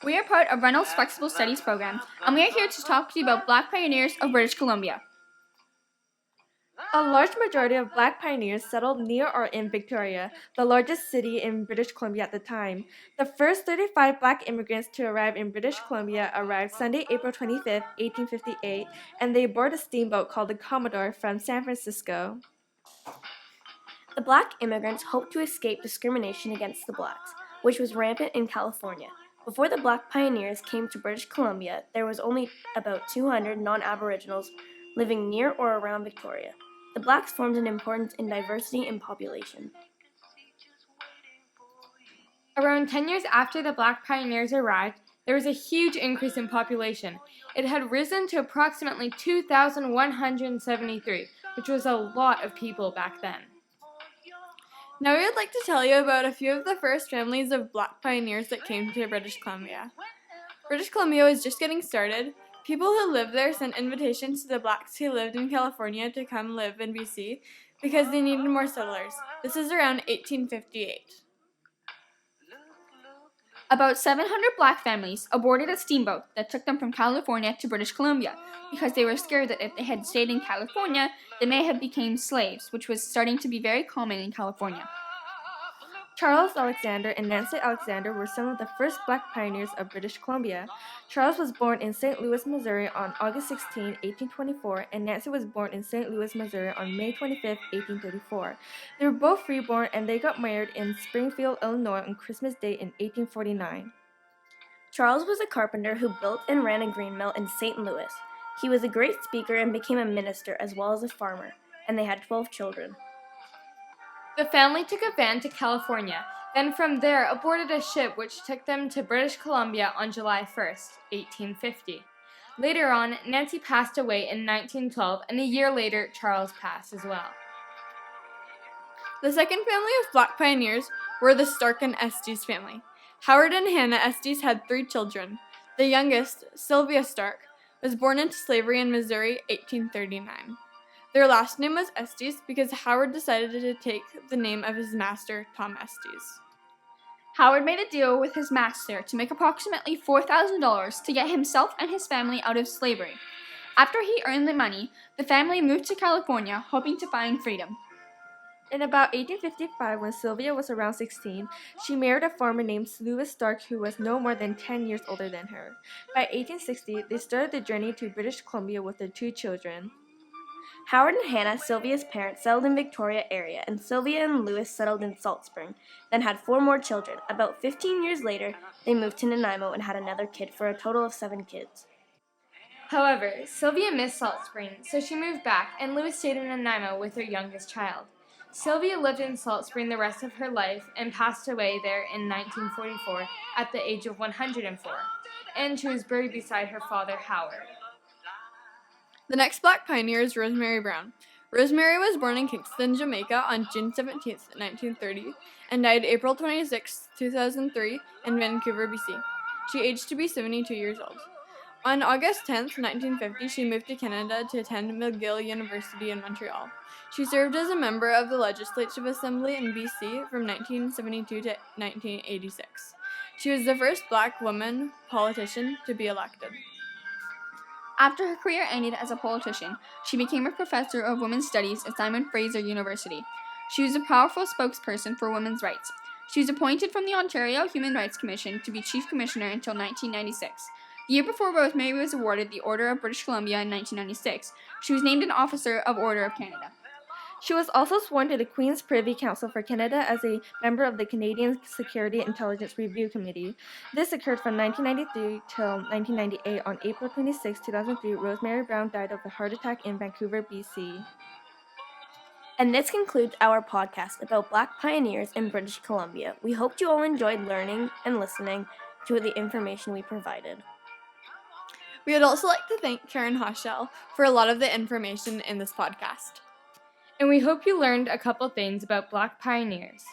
We are part of Reynolds Flexible Studies program, and we are here to talk to you about Black pioneers of British Columbia. A large majority of Black pioneers settled near or in Victoria, the largest city in British Columbia at the time. The first 35 Black immigrants to arrive in British Columbia arrived Sunday, April 25, 1858, and they boarded a steamboat called the Commodore from San Francisco. The Black immigrants hoped to escape discrimination against the Blacks, which was rampant in California. Before the Black pioneers came to British Columbia, there was only about 200 non-Aboriginals living near or around Victoria. The Blacks formed an importance in diversity in population. Around 10 years after the Black pioneers arrived, there was a huge increase in population. It had risen to approximately 2,173, which was a lot of people back then. Now we would like to tell you about a few of the first families of Black pioneers that came to British Columbia. British Columbia was just getting started. People who lived there sent invitations to the Blacks who lived in California to come live in BC because they needed more settlers. This is around 1858. About 700 Black families aborted a steamboat that took them from California to British Columbia because they were scared that if they had stayed in California, they may have become slaves, which was starting to be very common in California. Charles Alexander and Nancy Alexander were some of the first Black pioneers of British Columbia. Charles was born in St. Louis, Missouri on August 16, 1824, and Nancy was born in St. Louis, Missouri on May 25, 1834. They were both freeborn and they got married in Springfield, Illinois on Christmas Day in 1849. Charles was a carpenter who built and ran a grain mill in St. Louis. He was a great speaker and became a minister as well as a farmer, and they had 12 children. The family took a van to California, then from there aborted a ship which took them to British Columbia on July 1st, 1850. Later on, Nancy passed away in 1912, and a year later, Charles passed as well. The second family of Black pioneers were the Stark and Estes family. Howard and Hannah Estes had 3 children. The youngest, Sylvia Stark, was born into slavery in Missouri, 1839. Their last name was Estes because Howard decided to take the name of his master, Tom Estes. Howard made a deal with his master to make approximately $4,000 to get himself and his family out of slavery. After he earned the money, the family moved to California, hoping to find freedom. In about 1855, when Sylvia was around 16, she married a farmer named Lewis Stark who was no more than 10 years older than her. By 1860, they started the journey to British Columbia with their 2 children. Howard and Hannah, Sylvia's parents, settled in Victoria area, and Sylvia and Lewis settled in Salt Spring, then had 4 more children. About 15 years later, they moved to Nanaimo and had another kid for a total of 7 kids. However, Sylvia missed Salt Spring, so she moved back, and Lewis stayed in Nanaimo with her youngest child. Sylvia lived in Salt Spring the rest of her life and passed away there in 1944 at the age of 104, and she was buried beside her father, Howard. The next Black pioneer is Rosemary Brown. Rosemary was born in Kingston, Jamaica on June 17, 1930, and died April 26, 2003 in Vancouver, BC. She aged to be 72 years old. On August 10, 1950, she moved to Canada to attend McGill University in Montreal. She served as a member of the Legislative Assembly in BC from 1972 to 1986. She was the first Black woman politician to be elected. After her career ended as a politician, she became a professor of women's studies at Simon Fraser University. She was a powerful spokesperson for women's rights. She was appointed from the Ontario Human Rights Commission to be Chief Commissioner until 1996. The year before Rosemary was awarded the Order of British Columbia in 1996, she was named an Officer of Order of Canada. She was also sworn to the Queen's Privy Council for Canada as a member of the Canadian Security Intelligence Review Committee. This occurred from 1993 till 1998. On April 26, 2003, Rosemary Brown died of a heart attack in Vancouver, BC. And this concludes our podcast about Black pioneers in British Columbia. We hope you all enjoyed learning and listening to the information we provided. We would also like to thank Karen Hoschel for a lot of the information in this podcast. And we hope you learned a couple things about Black pioneers.